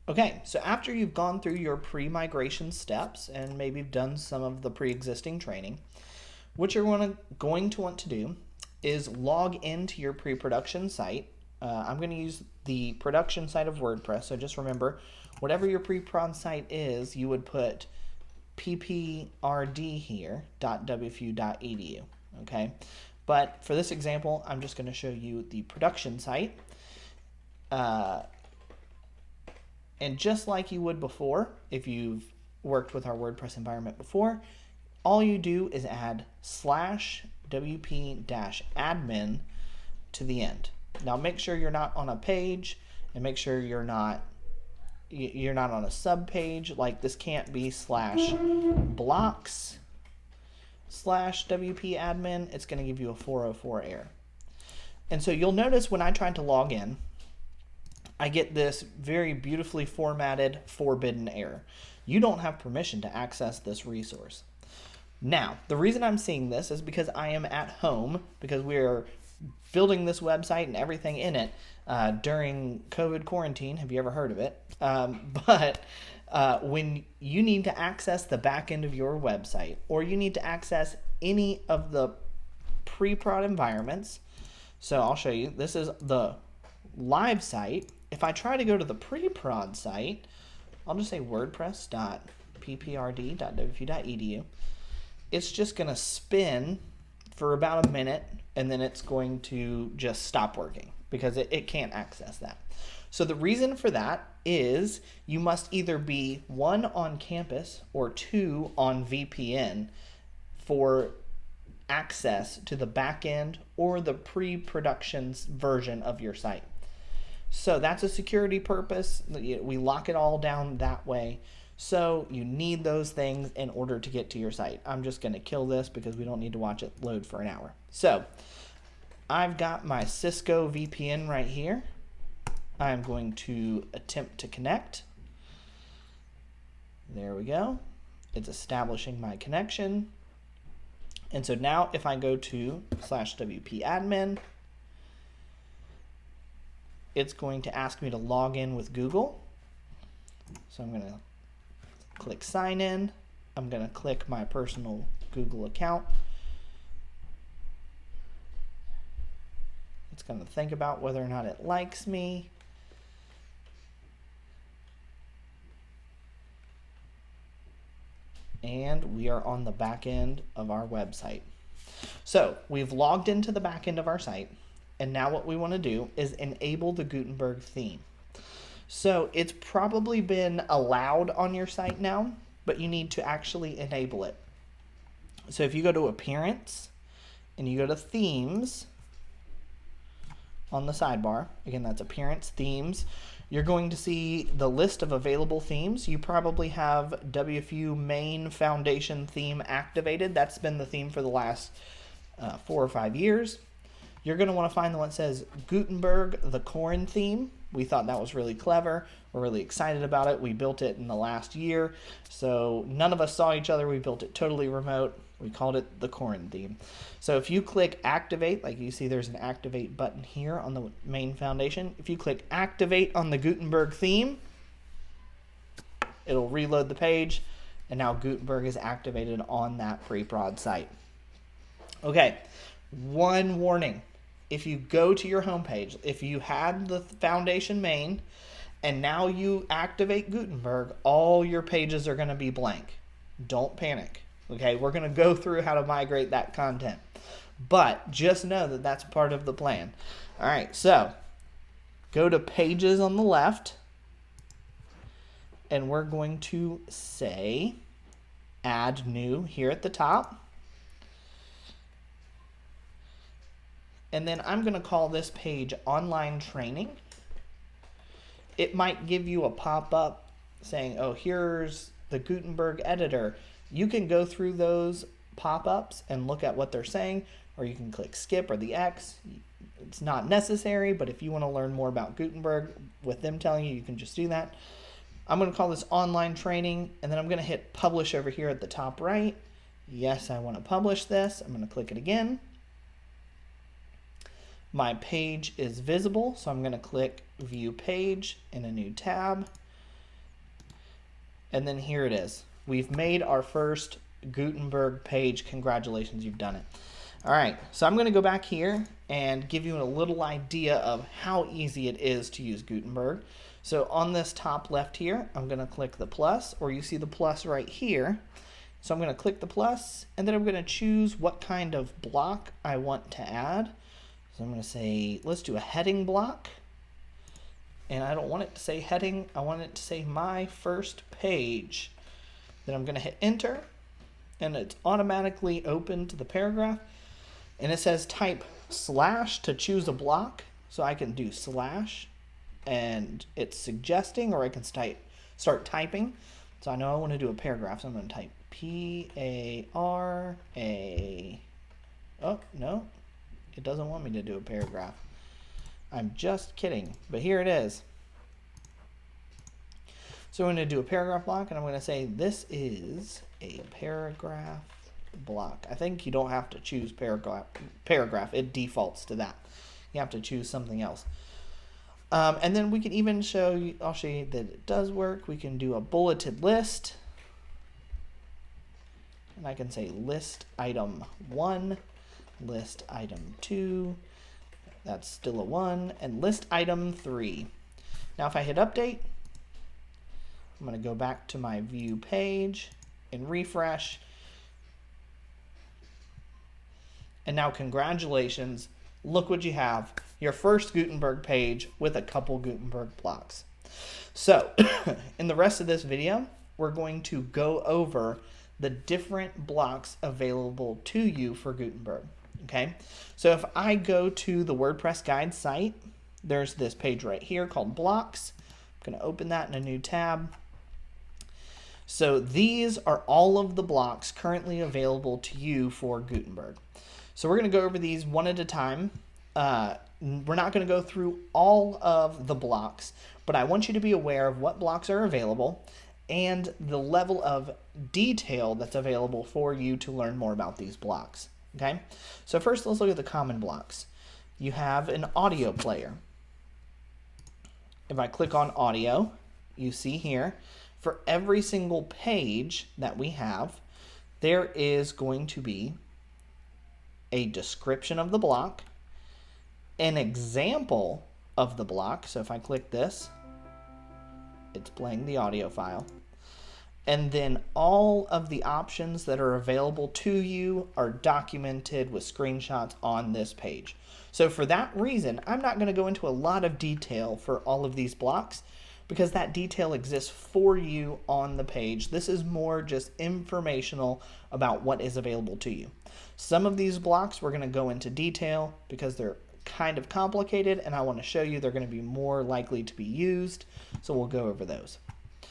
Okay, so after you've gone through your pre-migration steps and maybe you've done some of the pre-existing training, what you're going to want to do is log into your pre-production site. I'm going to use the production site of WordPress, so just remember, whatever your pre-prod site is, you would put pprd here, .wfu.edu, okay? But for this example, I'm just going to show you the production site. And just like you would before, if you've worked with our WordPress environment before, all you do is add /wp-admin to the end. Now make sure you're not on a page, and make sure you're not on a sub page. Like this can't be /blocks/wp-admin. It's going to give you a 404 error. And so you'll notice when I tried to log in, I get this very beautifully formatted forbidden error. You don't have permission to access this resource. Now, the reason I'm seeing this is because I am at home, because we're building this website and everything in it during COVID quarantine. Have you ever heard of it? When you need to access the back end of your website, or you need to access any of the pre-prod environments, so I'll show you. This is the live site. If I try to go to the pre-prod site, I'll just say wordpress.pprd.wfu.edu. It's just going to spin for about a minute, and then it's going to just stop working because it can't access that. So the reason for that is you must either be 1 on campus or 2 on VPN for access to the back end or the pre-production version of your site. So that's a security purpose. We lock it all down that way. So you need those things in order to get to your site. I'm just going to kill this because we don't need to watch it load for an hour. So I've got my Cisco VPN right here. I'm going to attempt to connect. There we go. It's establishing my connection. And so now if I go to /wp-admin, it's going to ask me to log in with Google. So I'm going to click sign in. I'm going to click my personal Google account. It's going to think about whether or not it likes me. And we are on the back end of our website. So we've logged into the back end of our site. And now what we want to do is enable the Gutenberg theme. So it's probably been allowed on your site now, but you need to actually enable it. So if you go to Appearance and you go to Themes on the sidebar, again, that's Appearance, Themes, you're going to see the list of available themes. You probably have WFU main foundation theme activated. That's been the theme for the last 4 or 5 years. You're going to want to find the one that says Gutenberg, the Corn theme. We thought that was really clever. We're really excited about it. We built it in the last year, so none of us saw each other. We built it totally remote. We called it the Corn theme. So if you click Activate, like you see there's an Activate button here on the main foundation. If you click Activate on the Gutenberg theme, it'll reload the page, and now Gutenberg is activated on that pre-prod site. Okay, one warning. If you go to your homepage, if you had the foundation main and now you activate Gutenberg, all your pages are going to be blank. Don't panic. Okay, we're going to go through how to migrate that content. But just know that that's part of the plan. All right, so go to Pages on the left, and we're going to say Add New here at the top. And then I'm going to call this page Online Training. It might give you a pop-up saying, oh, here's the Gutenberg editor. You can go through those pop-ups and look at what they're saying, or you can click skip or the X. It's not necessary, but if you want to learn more about Gutenberg with them telling you, you can just do that. I'm going to call this Online Training, and then I'm going to hit Publish over here at the top right. Yes, I want to publish this. I'm going to click it again. My page is visible, so I'm going to click View Page in a new tab. And then here it is. We've made our first Gutenberg page. Congratulations, you've done it. All right, so I'm going to go back here and give you a little idea of how easy it is to use Gutenberg. So on this top left here, I'm going to click the plus, or you see the plus right here. So I'm going to click the plus, and then I'm going to choose what kind of block I want to add. So I'm going to say, let's do a heading block. And I don't want it to say heading, I want it to say my first page. Then I'm going to hit enter, and it's automatically open to the paragraph. And it says type slash to choose a block. So I can do slash, and it's suggesting, or I can start typing. So I know I want to do a paragraph, so I'm going to type P-A-R-A. Oh, no, it doesn't want me to do a paragraph. I'm just kidding, but here it is. So I'm going to do a paragraph block, and I'm going to say this is a paragraph block. I think you don't have to choose paragraph. It defaults to that. You have to choose something else. And then we can even show you, I'll show you that it does work. We can do a bulleted list. And I can say list item 1, list item 2, that's still a 1, and list item 3. Now if I hit update, I'm going to go back to my view page and refresh. And now congratulations, look what you have, your first Gutenberg page with a couple Gutenberg blocks. So in the rest of this video, we're going to go over the different blocks available to you for Gutenberg. Okay, so if I go to the WordPress guide site, there's this page right here called blocks. I'm going to open that in a new tab. So these are all of the blocks currently available to you for Gutenberg. So we're going to go over these one at a time. We're not going to go through all of the blocks, but I want you to be aware of what blocks are available and the level of detail that's available for you to learn more about these blocks. Okay, so first let's look at the common blocks. You have an audio player. If I click on audio, you see here, for every single page that we have, there is going to be a description of the block, an example of the block. So if I click this, it's playing the audio file. And then all of the options that are available to you are documented with screenshots on this page. So for that reason, I'm not going to go into a lot of detail for all of these blocks because that detail exists for you on the page. This is more just informational about what is available to you. Some of these blocks we're going to go into detail because they're kind of complicated, and I want to show you they're going to be more likely to be used. So we'll go over those.